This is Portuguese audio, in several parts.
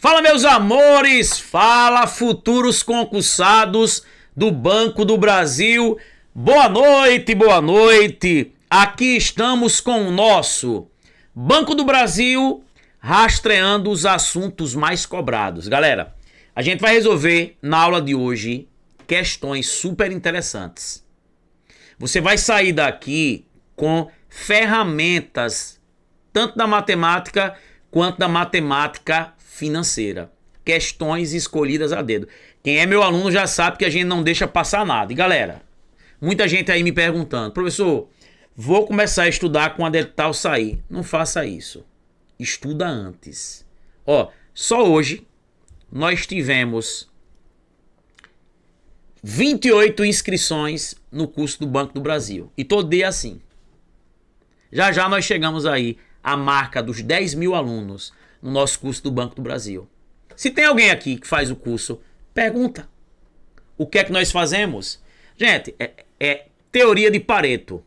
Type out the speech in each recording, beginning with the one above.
Fala, meus amores, fala, futuros concursados do Banco do Brasil. Boa noite, boa noite. Aqui estamos com o nosso Banco do Brasil, rastreando os assuntos mais cobrados. Galera, a gente vai resolver na aula de hoje questões super interessantes. Você vai sair daqui com ferramentas, tanto da matemática quanto da matemática financeira. Questões escolhidas a dedo. Quem é meu aluno já sabe que a gente não deixa passar nada. E galera, muita gente aí me perguntando: professor, vou começar a estudar com a edital sair. Não faça isso. Estuda antes. Ó, só hoje nós tivemos 28 inscrições no curso do Banco do Brasil. E todo dia assim. Já já nós chegamos aí à marca dos 10 mil alunos no nosso curso do Banco do Brasil. Se tem alguém aqui que faz o curso, pergunta. O que é que nós fazemos? Gente, é teoria de Pareto.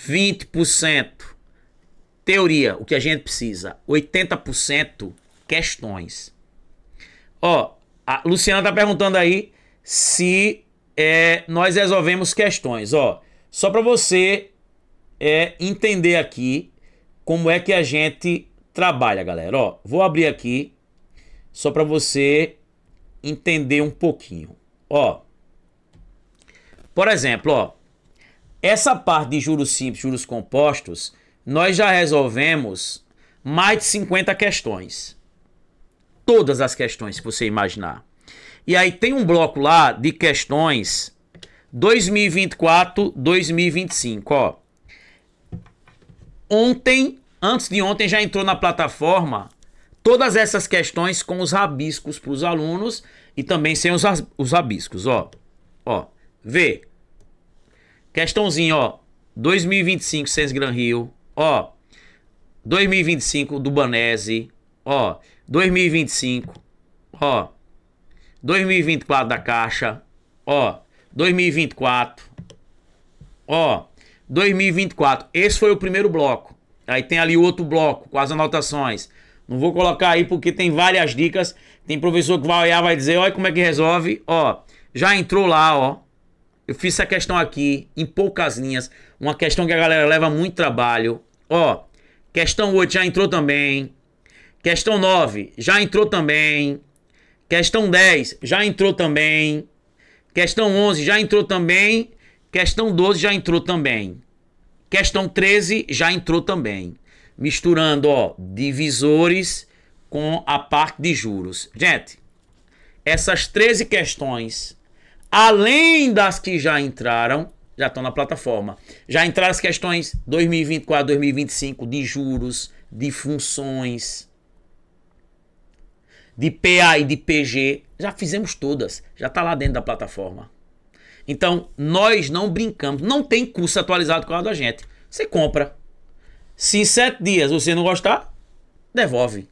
20% teoria, o que a gente precisa. 80% questões. Ó, a Luciana tá perguntando aí se nós resolvemos questões. Ó, só para você entender aqui como é que a gente trabalha, galera. Ó, vou abrir aqui só para você entender um pouquinho. Ó, por exemplo, ó, essa parte de juros simples, juros compostos, nós já resolvemos mais de 50 questões. Todas as questões que você imaginar. E aí tem um bloco lá de questões 2024, 2025, ó. Ontem, antes de ontem, já entrou na plataforma todas essas questões com os rabiscos para os alunos e também sem os rabiscos, ó. Ó, vê. Questãozinho, ó. 2025, Sens Gran Rio, ó. 2025 do Banese, ó. 2025, ó. 2024 da Caixa, ó. 2024, ó. 2024, esse foi o primeiro bloco. Aí tem ali outro bloco com as anotações. Não vou colocar aí porque tem várias dicas. Tem professor que vai olhar, vai dizer: olha como é que resolve. Ó, já entrou lá, ó. Eu fiz essa questão aqui em poucas linhas. Uma questão que a galera leva muito trabalho. Ó, questão 8 já entrou também. Questão 9 já entrou também. Questão 10 já entrou também. Questão 11 já entrou também. Questão 12 já entrou também. Questão 13 já entrou também. Misturando, ó, divisores com a parte de juros. Gente, essas 13 questões, além das que já entraram, já estão na plataforma. Já entraram as questões 2024, 2025 de juros, de funções, de PA e de PG. Já fizemos todas. Já está lá dentro da plataforma. Então, nós não brincamos. Não tem curso atualizado com a da gente. Você compra. Se em 7 dias você não gostar, devolve.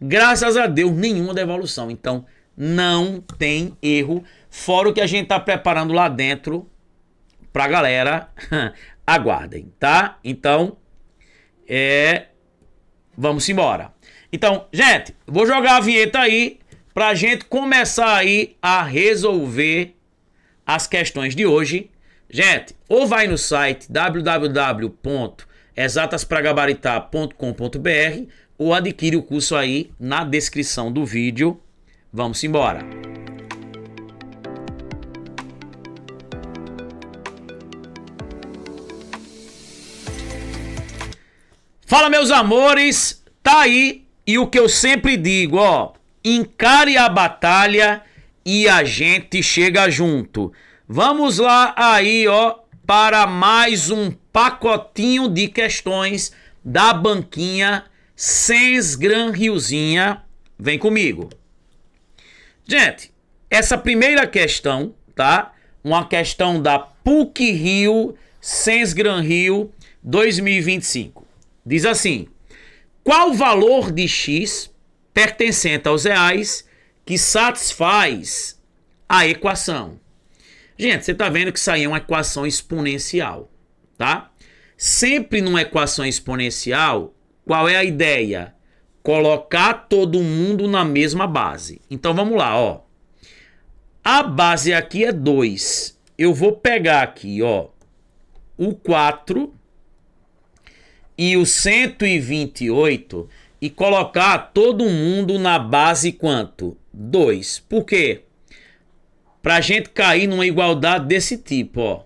Graças a Deus, nenhuma devolução. Então, não tem erro. Fora o que a gente está preparando lá dentro pra galera. Aguardem, tá? Então, vamos embora. Então, gente, vou jogar a vinheta aí pra gente começar aí a resolver as questões de hoje. Gente, ou vai no site www.exataspragabaritar.com.br ou adquire o curso aí na descrição do vídeo. Vamos embora. Fala, meus amores, tá aí, e o que eu sempre digo, ó, encare a batalha e a gente chega junto. Vamos lá aí, ó, para mais um pacotinho de questões da banquinha Sens Gran Riozinha. Vem comigo. Gente, essa primeira questão, tá? Uma questão da PUC Rio, Sens Gran Rio 2025. Diz assim: qual o valor de X pertencente aos reais que satisfaz a equação? Gente, você tá vendo que isso aí é uma equação exponencial, tá? Sempre numa equação exponencial, qual é a ideia? colocar todo mundo na mesma base. Então vamos lá, ó. A base aqui é 2. Eu vou pegar aqui, ó, o 4 e o 128 e colocar todo mundo na base quanto? 2. Por quê? Pra gente cair numa igualdade desse tipo, ó.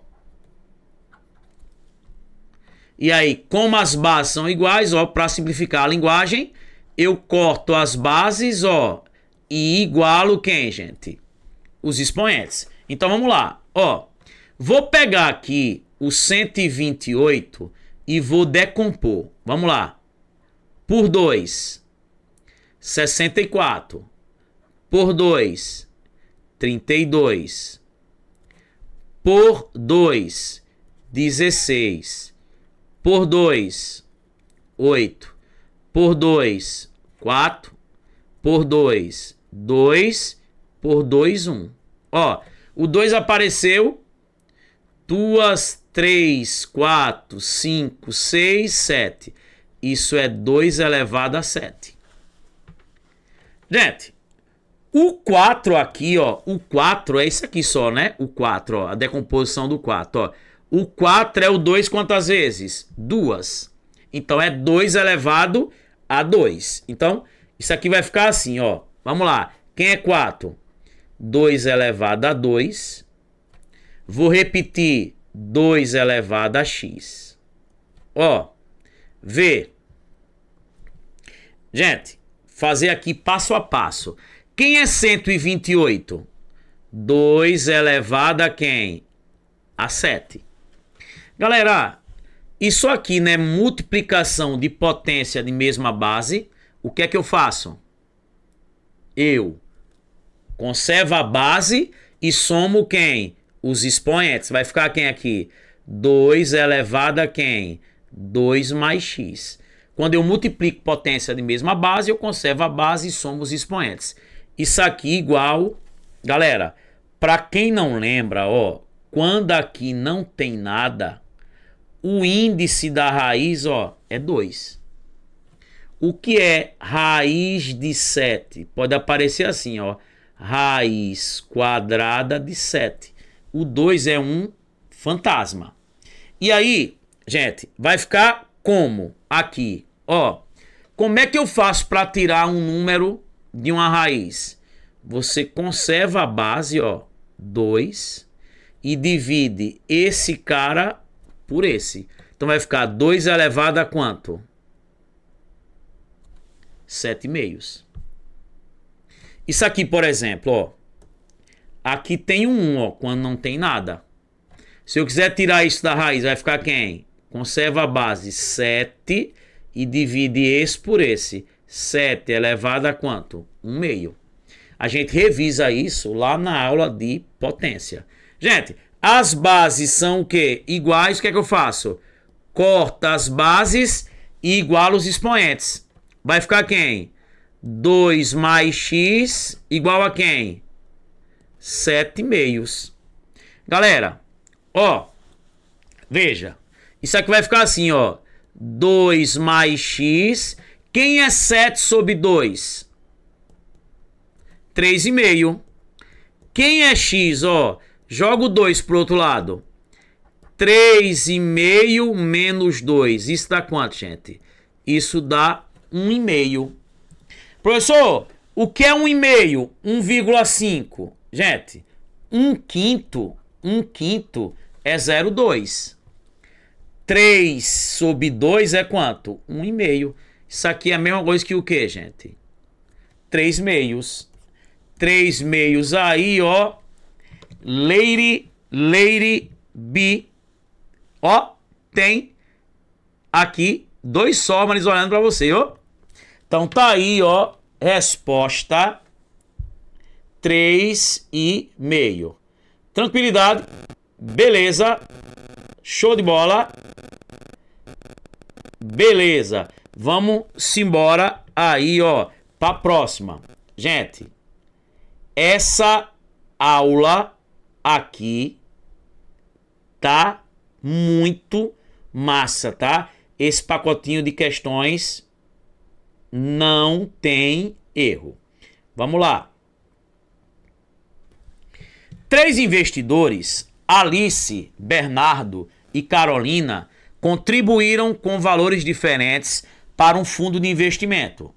E aí, como as bases são iguais, ó, para simplificar a linguagem, eu corto as bases, ó, e igualo quem, gente? Os expoentes. Então vamos lá, ó. Vou pegar aqui o 128 e vou decompor. Vamos lá. Por 2, 64. Por 2, 32. Por 2, 16. Por 2, 8. Por 2, 4. Por 2, 2. Por 2, 1. Ó, o 2 apareceu. 2, 3, 4, 5, 6, 7. Isso é 2 elevado a 7. Gente, o 4 aqui, ó. O 4 é isso aqui só, né? O 4, ó. A decomposição do 4, ó. O 4 é o 2 quantas vezes? 2. Então é 2 elevado a 2. Então, isso aqui vai ficar assim, ó. Vamos lá. Quem é 4? 2 elevado a 2. Vou repetir. 2 elevado a x. Ó. Vê. Gente, fazer aqui passo a passo. Quem é 128? 2 elevado a quem? A 7. Galera, isso aqui, né, multiplicação de potência de mesma base. O que é que eu faço? Eu conservo a base e somo quem? Os expoentes. Vai ficar quem aqui? 2 elevado a quem? 2 mais x. Quando eu multiplico potência de mesma base, eu conservo a base e somo os expoentes. Isso aqui igual... Galera, para quem não lembra, ó, quando aqui não tem nada... O índice da raiz, ó, é 2. O que é raiz de 7? Pode aparecer assim, ó. Raiz quadrada de 7. O 2 é um fantasma. E aí, gente, vai ficar como? Aqui, ó. Como é que eu faço para tirar um número de uma raiz? Você conserva a base, ó, 2. E divide esse cara... por esse. Então vai ficar 2 elevado a quanto? 7/2. Isso aqui, por exemplo, ó. Aqui tem um 1, ó, quando não tem nada. Se eu quiser tirar isso da raiz, vai ficar quem? Conserva a base 7 e divide esse por esse. 7 elevado a quanto? 1/2. A gente revisa isso lá na aula de potência. Gente, as bases são o quê? Iguais, o que é que eu faço? Corta as bases e igualo os expoentes. Vai ficar quem? 2 mais x igual a quem? 7/2. Galera, ó, veja. Isso aqui vai ficar assim, ó. 2 mais x. Quem é 7 sobre 2? 3,5. Quem é x, ó? Joga o 2 pro outro lado. 3,5 menos 2. Isso dá quanto, gente? Isso dá 1,5. Professor, o que é 1,5? 1,5. Gente, 1/5 é 0,2. 3 sobre 2 é quanto? 1,5. Isso aqui é a mesma coisa que o que, gente? 3/2. 3/2 aí, ó. Lady B. Ó, tem aqui 2 sómanes olhando para você, ó. Então tá aí, ó, resposta 3,5. Tranquilidade, beleza, show de bola, beleza. Vamos embora aí, ó, para a próxima. Gente, essa aula aqui tá muito massa, tá? Esse pacotinho de questões Não tem erro. Vamos lá. 3 investidores, Alice, Bernardo e Carolina, contribuíram com valores diferentes para um fundo de investimento.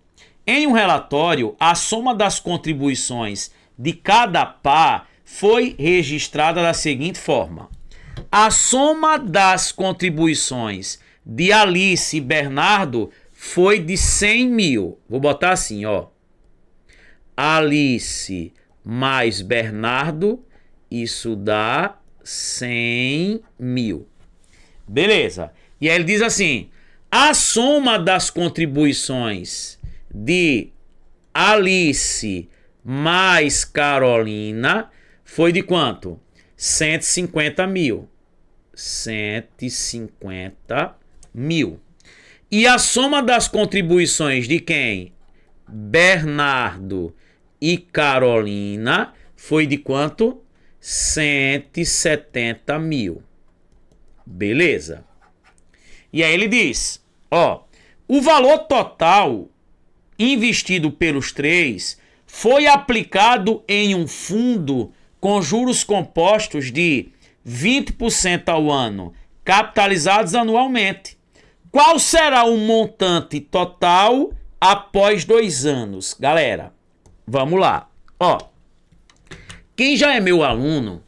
Em um relatório, a soma das contribuições de cada par foi registrada da seguinte forma: a soma das contribuições de Alice e Bernardo foi de 100 mil. Vou botar assim, ó. Alice mais Bernardo, isso dá 100 mil. Beleza. E aí ele diz assim: a soma das contribuições de Alice mais Carolina foi de quanto? 150 mil. 150 mil. E a soma das contribuições de quem? Bernardo e Carolina foi de quanto? 170 mil. Beleza. E aí ele diz, ó, o valor total investido pelos 3 foi aplicado em um fundo com juros compostos de 20% ao ano, capitalizados anualmente. Qual será o montante total após 2 anos? Galera, vamos lá. Ó, quem já é meu aluno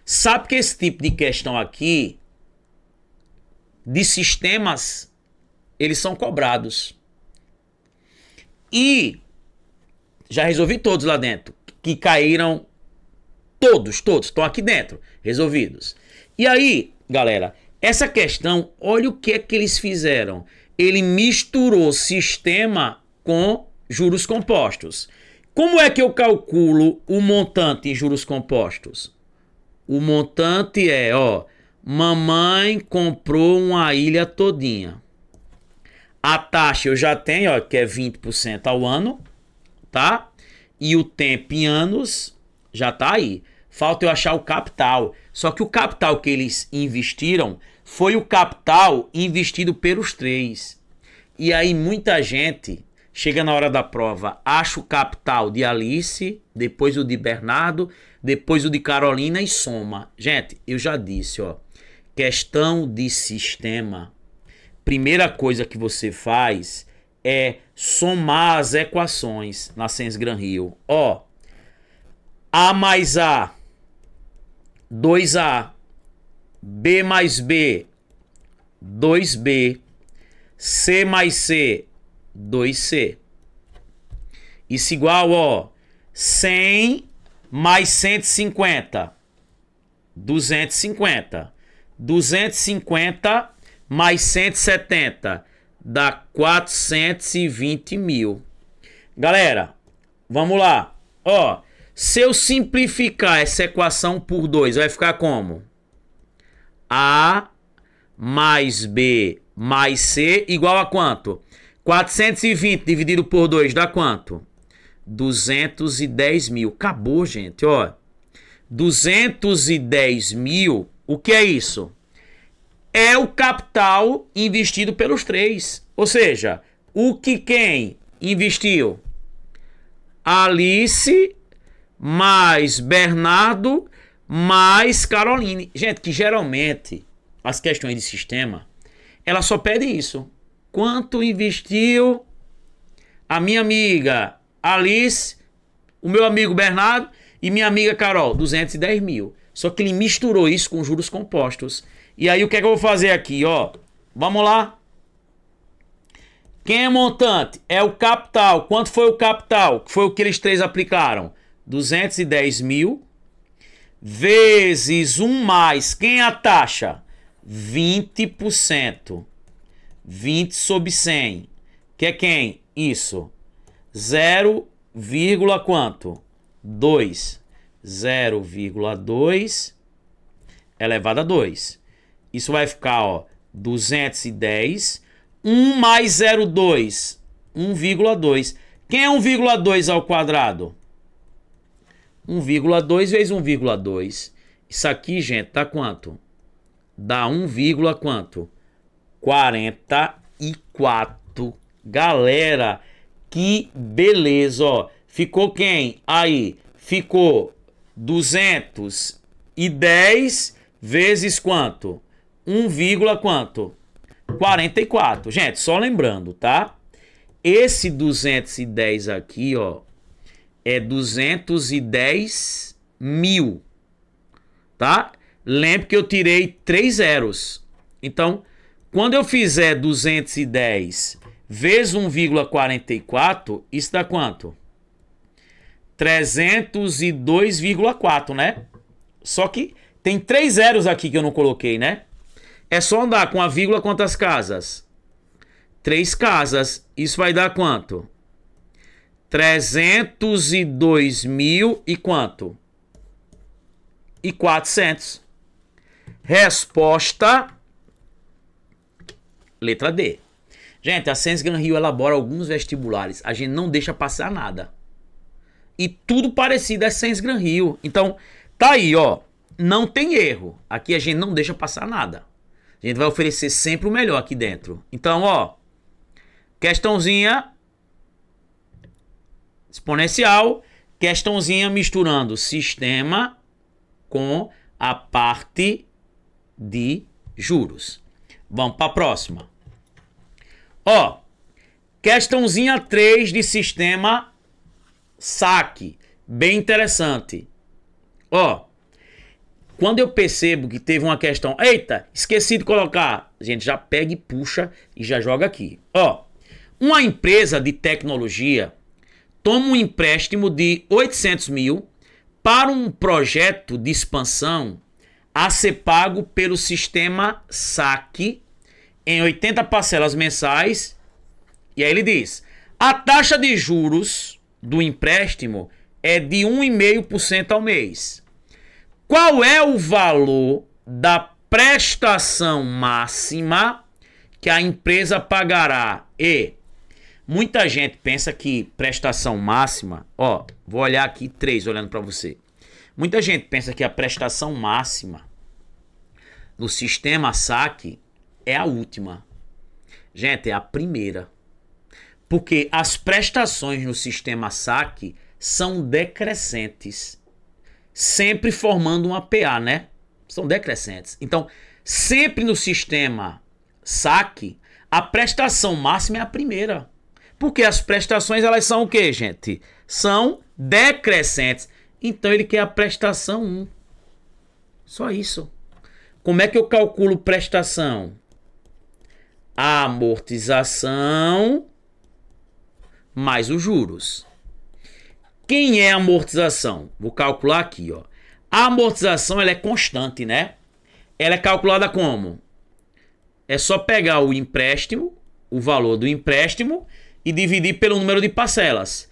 sabe que esse tipo de questão aqui de sistemas, eles são cobrados. E já resolvi todos lá dentro, que caíram todos estão aqui dentro, resolvidos. E aí, galera, essa questão, olha o que é que eles fizeram. Ele misturou sistema com juros compostos. Como é que eu calculo o montante em juros compostos? O montante é, ó, mamãe comprou uma ilha todinha. A taxa eu já tenho, ó, que é 20% ao ano, tá? E o tempo em anos já tá aí. Falta eu achar o capital. Só que o capital que eles investiram foi o capital investido pelos 3. E aí muita gente chega na hora da prova, acha o capital de Alice, depois o de Bernardo, depois o de Carolina e soma. Gente, eu já disse, ó, questão de sistema. Primeira coisa que você faz é somar as equações na Sens-Gran-Rio. Ó, A mais A, 2A, B mais B, 2B, C mais C, 2C. Isso igual, ó, 100 mais 150, 250. 250 mais 170 dá 420 mil. Galera, vamos lá. Ó, se eu simplificar essa equação por 2, vai ficar como? A mais B mais C igual a quanto? 420 dividido por 2 dá quanto? 210 mil. Acabou, gente, ó. 210 mil, o que é isso? É o capital investido pelos 3. Ou seja, o que quem investiu? Alice mais Bernardo mais Caroline. Gente, que geralmente as questões de sistema, ela só pede isso. Quanto investiu a minha amiga Alice, o meu amigo Bernardo e minha amiga Carol? 210 mil. Só que ele misturou isso com juros compostos. E aí o que é que eu vou fazer aqui, ó? Vamos lá. Quem é montante? É o capital. Quanto foi o capital? Foi o que eles 3 aplicaram. 210 mil vezes 1 mais. Quem é a taxa? 20%. 20 sobre 100. Que é quem? Isso. 0, quanto? 2. 0,2 elevado a 2. Isso vai ficar, ó, 210. 1 mais 0,2. 1,2. Quem é 1,2 ao quadrado? 1,2 vezes 1,2. Isso aqui, gente, dá quanto? Dá 1, quanto? 44 Galera, que beleza, ó. Ficou quem? Aí, ficou 210 vezes quanto? 1, quanto? 44. Gente, só lembrando, tá? Esse 210 aqui, ó, é 210 mil, tá? Lembre que eu tirei 3 zeros. Então, quando eu fizer 210 vezes 1,44, isso dá quanto? 302,4, né? Só que tem 3 zeros aqui que eu não coloquei, né? É só andar com a vírgula quantas casas? 3 casas. Isso vai dar quanto? 302 mil e quanto? E 400. Resposta... letra D. Gente, a Science Gran Rio elabora alguns vestibulares. A gente não deixa passar nada. E tudo parecido é Science Gran Rio. Então, tá aí, ó. Não tem erro. Aqui a gente não deixa passar nada. A gente vai oferecer sempre o melhor aqui dentro. Então, ó. Questãozinha exponencial. Questãozinha misturando sistema com a parte de juros. Vamos para a próxima. Ó. Questãozinha 3 de sistema saque. Bem interessante. Ó. Quando eu percebo que teve uma questão... eita, esqueci de colocar. A gente já pega e puxa e já joga aqui. Ó. Uma empresa de tecnologia toma um empréstimo de 800 mil para um projeto de expansão a ser pago pelo sistema saque em 80 parcelas mensais. E aí ele diz: a taxa de juros do empréstimo é de 1,5% ao mês. Qual é o valor da prestação máxima que a empresa pagará? E muita gente pensa que prestação máxima... ó, vou olhar aqui 3 olhando para você. Muita gente pensa que a prestação máxima no sistema saque é a última. Gente, é a primeira. Porque as prestações no sistema saque são decrescentes. Sempre formando uma PA, né? São decrescentes. Então, sempre no sistema saque, a prestação máxima é a primeira. Porque as prestações, elas são o quê, gente? São decrescentes. Então, ele quer a prestação 1. Só isso. Como é que eu calculo prestação? A amortização mais os juros. Quem é a amortização? Vou calcular aqui, ó. A amortização, ela é constante, né? Ela é calculada como? É só pegar o empréstimo, o valor do empréstimo, e dividir pelo número de parcelas.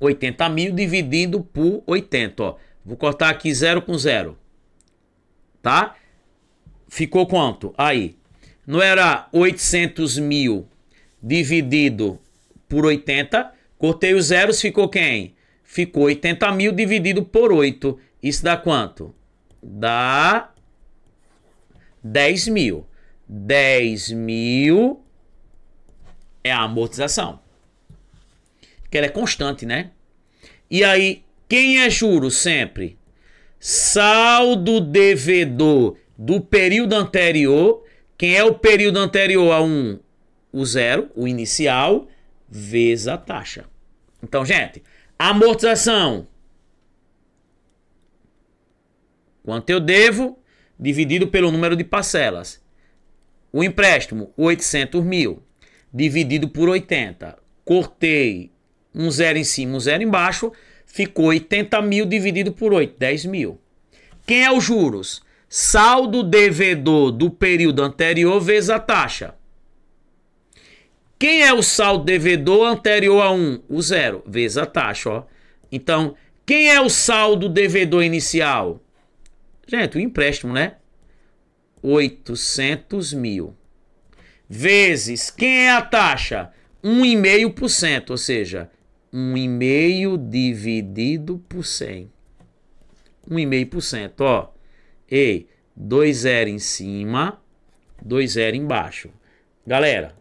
80 mil dividido por 80, ó. Vou cortar aqui 0 com 0. Tá? Ficou quanto? Aí. Não era 800 mil dividido por 80. Cortei os zeros, ficou quem? Ficou 80 mil dividido por 8. Isso dá quanto? Dá 10 mil. 10 mil é a amortização. Que ela é constante, né? E aí, quem é juros sempre? Saldo devedor do período anterior. Quem é o período anterior a 1? O zero, o inicial, vezes a taxa. Então, gente, amortização. Quanto eu devo, dividido pelo número de parcelas. O empréstimo, 800 mil, dividido por 80. Cortei um zero em cima, um zero embaixo. Ficou 80 mil dividido por 8, 10 mil. Quem é os juros? Saldo devedor do período anterior vezes a taxa. Quem é o saldo devedor anterior a 1? O zero, vezes a taxa, ó. Então, quem é o saldo devedor inicial? Gente, o empréstimo, né? 800 mil. Vezes, quem é a taxa? 1,5%, ou seja, 1,5 dividido por 100. 1,5%, ó. E 2 zero em cima, 2 zero embaixo. Galera,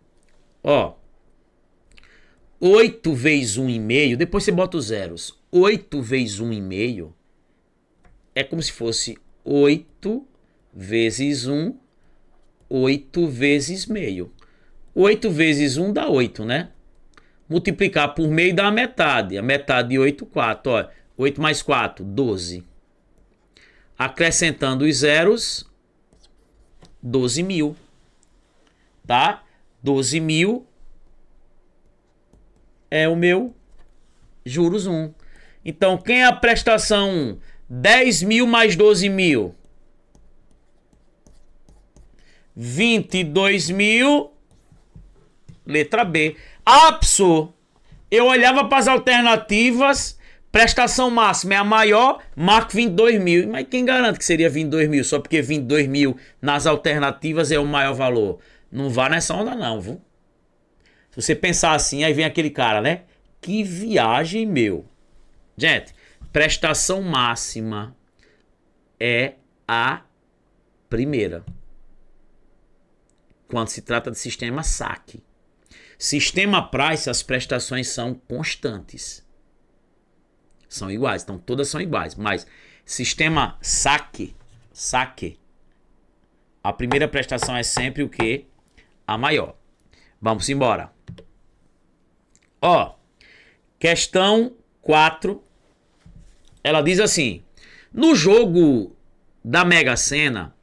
Ó, 8 vezes 1,5, depois você bota os zeros. 8 vezes 1,5 é como se fosse 8 vezes 1, 8 vezes meio. 8 vezes 1 dá 8, né? Multiplicar por meio dá a metade. A metade de 8, 4. Ó, 8 mais 4, 12. Acrescentando os zeros, 12.000. Tá? 12.000 é o meu juros 1. Então, quem é a prestação 1? 10.000 mais 12.000. 22.000. Letra B. Absurdo. Eu olhava para as alternativas. Prestação máxima é a maior. Marco 22.000. Mas quem garante que seria 22.000? Só porque 22.000 nas alternativas é o maior valor. Não vá nessa onda não, viu? Se você pensar assim, aí vem aquele cara, né? Que viagem, meu. Gente, prestação máxima é a primeira. Quando se trata de sistema saque. Sistema price, as prestações são constantes. São iguais, então todas são iguais. Mas sistema saque, a primeira prestação é sempre o quê? A maior. Vamos embora. Ó, questão 4. Ela diz assim: no jogo da Mega Sena,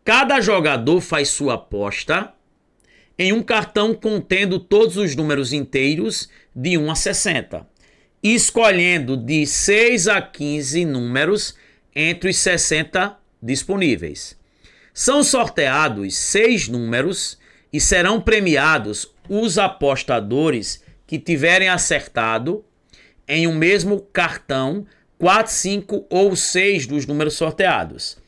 cada jogador faz sua aposta em um cartão contendo todos os números inteiros de 1 a 60, escolhendo de 6 a 15 números entre os 60 disponíveis. São sorteados 6 números e serão premiados os apostadores que tiverem acertado em um mesmo cartão 4, 5 ou 6 dos números sorteados.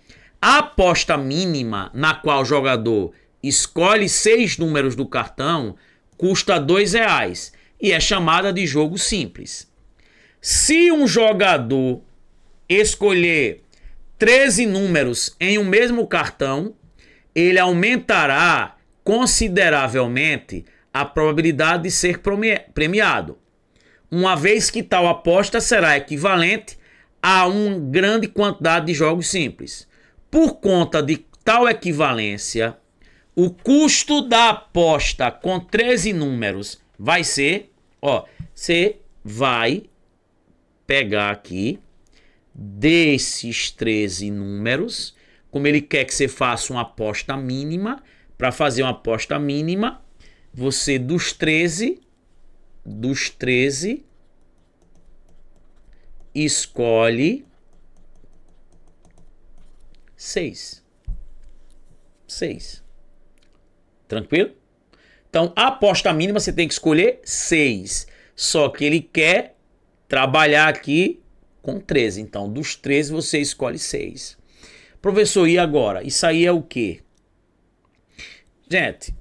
A aposta mínima na qual o jogador escolhe 6 números do cartão custa R$2 e é chamada de jogo simples. Se um jogador escolher 13 números em um mesmo cartão, ele aumentará consideravelmente a probabilidade de ser premiado, uma vez que tal aposta será equivalente a uma grande quantidade de jogos simples. Por conta de tal equivalência, o custo da aposta com 13 números vai ser, ó, você vai pegar aqui desses 13 números, como ele quer que você faça uma aposta mínima, para fazer uma aposta mínima, você dos 13 escolhe 6. Tranquilo? Então, a aposta mínima você tem que escolher 6. Só que ele quer trabalhar aqui com 13. Então, dos 13 você escolhe 6. Professor, e agora? Isso aí é o quê? Gente,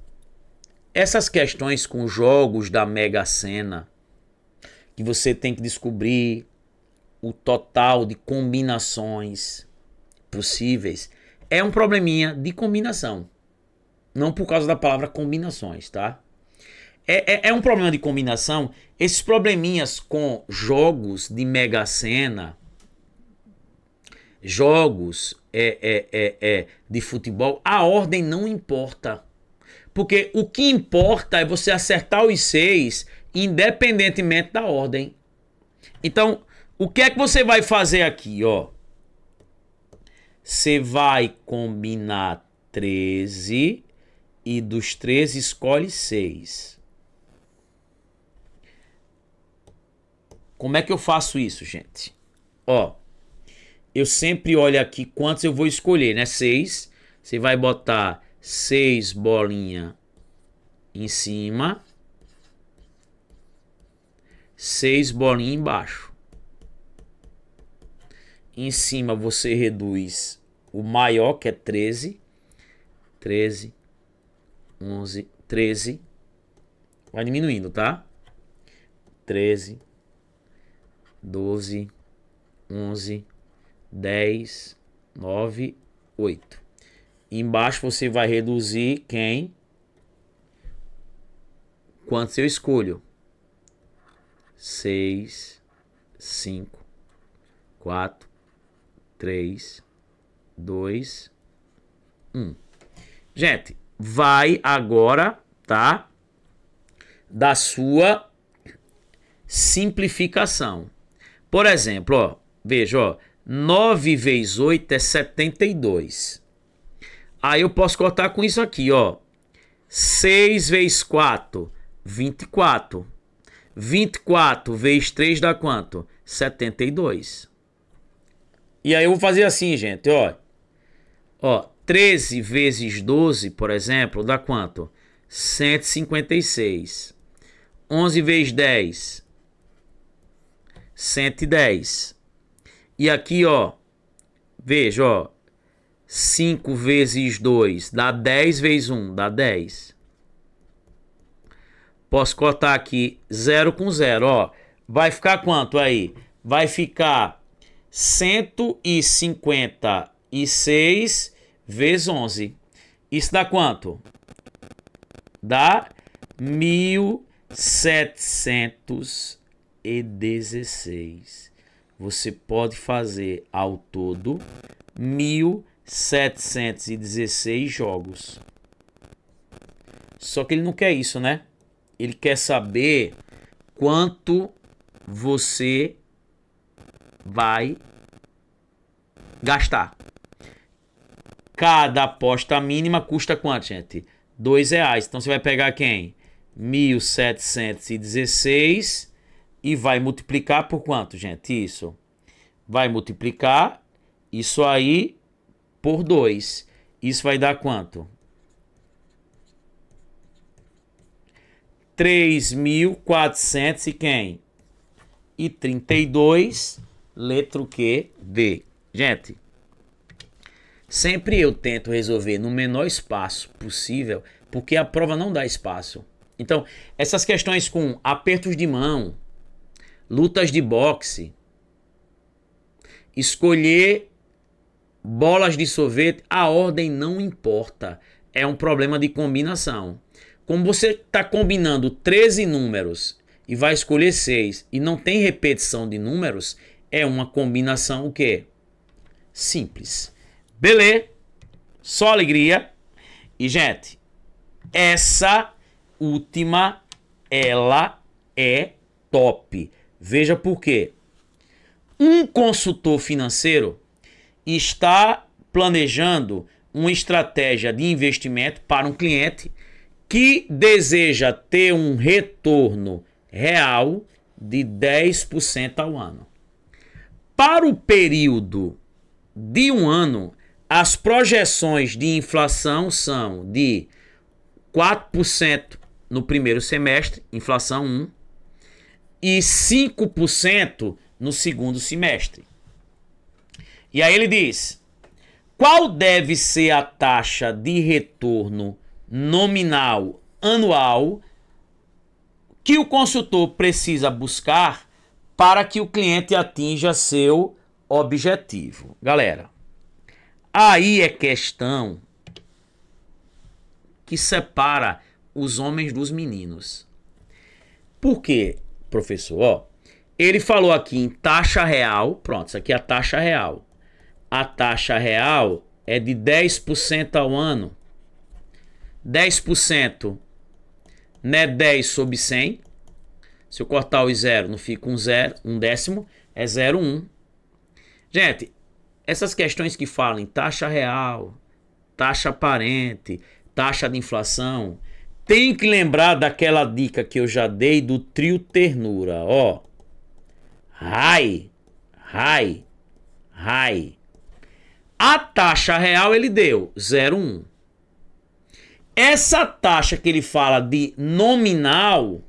essas questões com jogos da Mega Sena, que você tem que descobrir o total de combinações possíveis, é um probleminha de combinação. Não por causa da palavra combinações, tá? É um problema de combinação. Esses probleminhas com jogos de Mega Sena, jogos de futebol, a ordem não importa. Porque o que importa é você acertar os 6, independentemente da ordem. Então, o que é que você vai fazer aqui, ó? Você vai combinar 13 e dos 13 escolhe 6. Como é que eu faço isso, gente? Ó, eu sempre olho aqui quantos eu vou escolher, né? 6. Você vai botar 6 bolinhas em cima, 6 bolinhas embaixo. Em cima você reduz o maior, que é 13. 13, 11, 13. Vai diminuindo, tá? 13, 12, 11, 10, 9, 8. Embaixo você vai reduzir quem? Quantos eu escolho? 6, 5, 4, 3, 2, 1. Gente, vai agora, tá? Da sua simplificação. Por exemplo, ó, veja, ó, 9 vezes 8 é 72. Aí eu posso cortar com isso aqui, ó. 6 vezes 4, 24. 24 vezes 3 dá quanto? 72. E aí eu vou fazer assim, gente, ó. Ó, 13 vezes 12, por exemplo, dá quanto? 156. 11 vezes 10, 110. E aqui, ó, veja, ó, 5 vezes 2 dá 10 vezes 1, dá 10. Posso cortar aqui 0 com 0, ó. Vai ficar quanto aí? Vai ficar 156 vezes 11. Isso dá quanto? Dá 1716. Você pode fazer ao todo 1716 jogos. Só que ele não quer isso, né? Ele quer saber quanto você vai gastar. Cada aposta mínima custa quanto, gente? R$2. Então você vai pegar quem? 1716 e vai multiplicar por quanto, gente? Isso. Vai multiplicar isso aí por 2. Isso vai dar quanto? 3.400 e quem? E 32, letra o quê? D. Gente, sempre eu tento resolver no menor espaço possível, porque a prova não dá espaço. Então, essas questões com apertos de mão, lutas de boxe, escolher bolas de sorvete, a ordem não importa. É um problema de combinação. Como você está combinando 13 números e vai escolher 6 e não tem repetição de números, é uma combinação o quê? Simples. Beleza? Só alegria. E, gente, essa última, ela é top. Veja por quê. Um consultor financeiro está planejando uma estratégia de investimento para um cliente que deseja ter um retorno real de 10% ao ano. Para o período de um ano, as projeções de inflação são de 4% no primeiro semestre, inflação 1, e 5% no segundo semestre. E aí ele diz: qual deve ser a taxa de retorno nominal anual que o consultor precisa buscar para que o cliente atinja seu objetivo? Galera, aí é questão que separa os homens dos meninos. Por quê, professor? Ó, ele falou aqui em taxa real. Pronto, isso aqui é a taxa real. A taxa real é de 10% ao ano. 10% não é 10 sobre 100. Se eu cortar os 0, não fica um 0, um décimo, é 0,1. Gente, essas questões que falam em taxa real, taxa aparente, taxa de inflação, tem que lembrar daquela dica que eu já dei do trio ternura, ó. High. A taxa real ele deu 0,1. Essa taxa que ele fala de nominal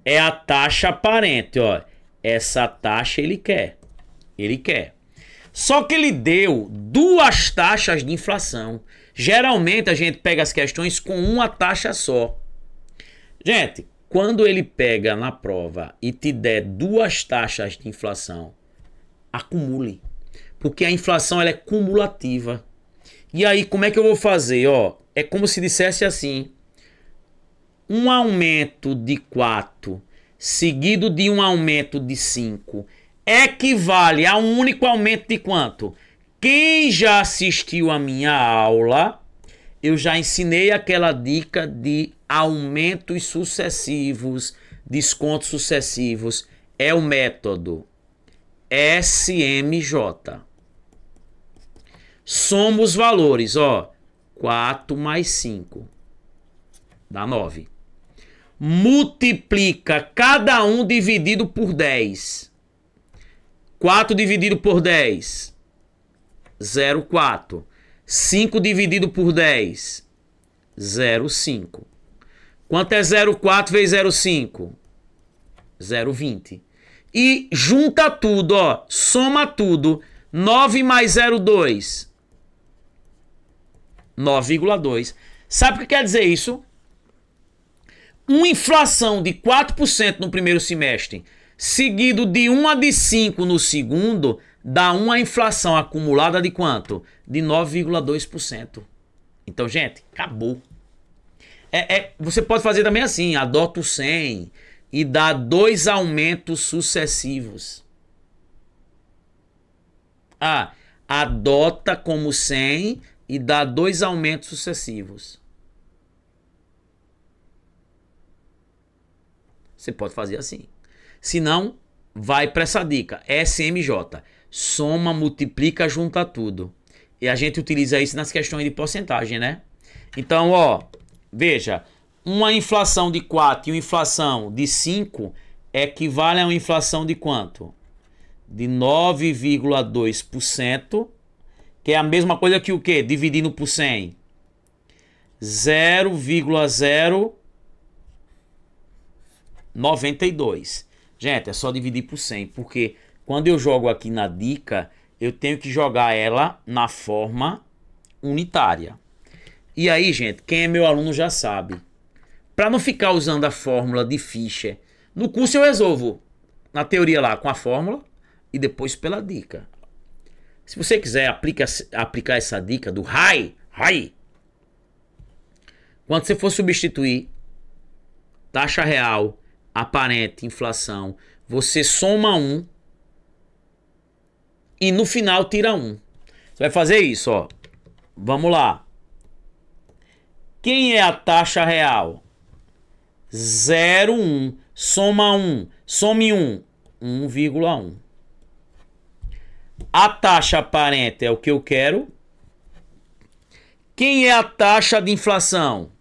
é a taxa aparente, ó. Essa taxa ele quer. Só que ele deu duas taxas de inflação. Geralmente a gente pega as questões com uma taxa só. Gente, quando ele pega na prova e te der duas taxas de inflação, acumule. Porque a inflação ela é cumulativa. E aí, como é que eu vou fazer? Ó, é como se dissesse assim: um aumento de 4 seguido de um aumento de 5 equivale a um único aumento de quanto? Quem já assistiu a minha aula, eu já ensinei aquela dica de aumentos sucessivos, descontos sucessivos. É o método SMJ. Soma os valores, ó. 4 mais 5 dá 9. Multiplica cada um dividido por 10. 4 dividido por 10, 0,4. 5 dividido por 10, 0,5. Quanto é 0,4 vezes 0,5? 0,20. E junta tudo, ó. Soma tudo. 9 mais 0,2. 9,2. Sabe o que quer dizer isso? Uma inflação de 4% no primeiro semestre, seguido de uma de 5 no segundo, dá uma inflação acumulada de quanto? De 9,2%. Então, gente, acabou. Você pode fazer também assim, adota o 100 e dá 2 aumentos sucessivos. Adota como 100 e dá 2 aumentos sucessivos. Você pode fazer assim. Se não, vai para essa dica. SMJ. Soma, multiplica, junta tudo. E a gente utiliza isso nas questões de porcentagem, né? Então, ó, veja. Uma inflação de 4 e uma inflação de 5 equivale a uma inflação de quanto? De 9,2%. Que é a mesma coisa que o quê? Dividindo por 100. 0,092. Gente, é só dividir por 100. Porque quando eu jogo aqui na dica, eu tenho que jogar ela na forma unitária. E aí, gente, quem é meu aluno já sabe. Para não ficar usando a fórmula de Fischer, no curso eu resolvo na teoria lá com a fórmula e depois pela dica. Se você quiser aplicar essa dica do RAI, quando você for substituir taxa real, aparente, inflação, você soma 1 e no final tira 1. Você vai fazer isso, ó. Vamos lá. Quem é a taxa real? 0,1. Soma 1. Some 1. 1,1. A taxa aparente é o que eu quero. Quem é a taxa de inflação?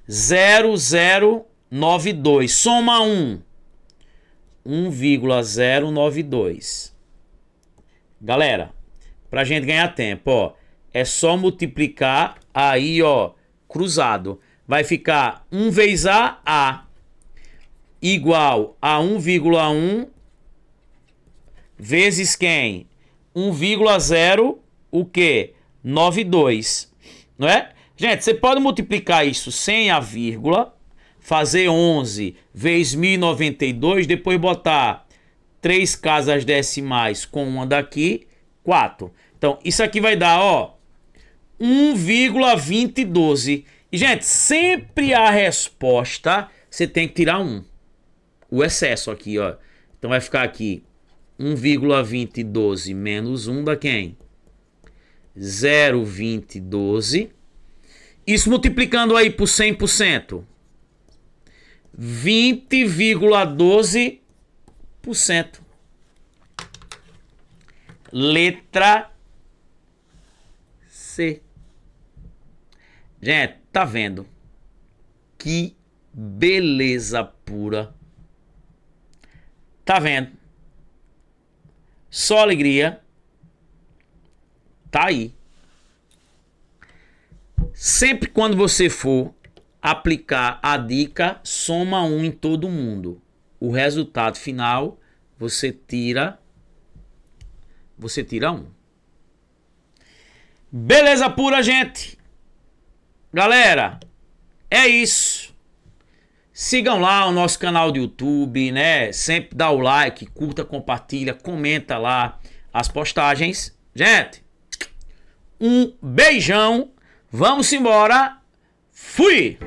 0,092. Soma 1. 1,092. Galera, pra gente ganhar tempo, ó, é só multiplicar aí, ó, cruzado. Vai ficar 1 vezes A igual a 1,1 vezes quem? 1,0 o quê? 92, não é? Gente, você pode multiplicar isso sem a vírgula, fazer 11 vezes 1092, depois botar 3 casas decimais com uma daqui, 4. Então, isso aqui vai dar, ó, 1,2012. E, gente, sempre a resposta, você tem que tirar 1. O excesso aqui, ó. Então, vai ficar aqui 1,2012 menos 1 dá quem? 0,2012. Isso multiplicando aí por 100%. 20,12%. Letra C. Gente, tá vendo? Que beleza pura. Tá vendo? Só alegria. Tá aí. Sempre quando você for aplicar a dica, soma 1 em todo mundo. O resultado final, você tira 1. Beleza pura, gente? Galera, é isso. Sigam lá o nosso canal do YouTube, né? Sempre dá o like, curta, compartilha, comenta lá as postagens. Gente, um beijão. Vamos embora. Fui!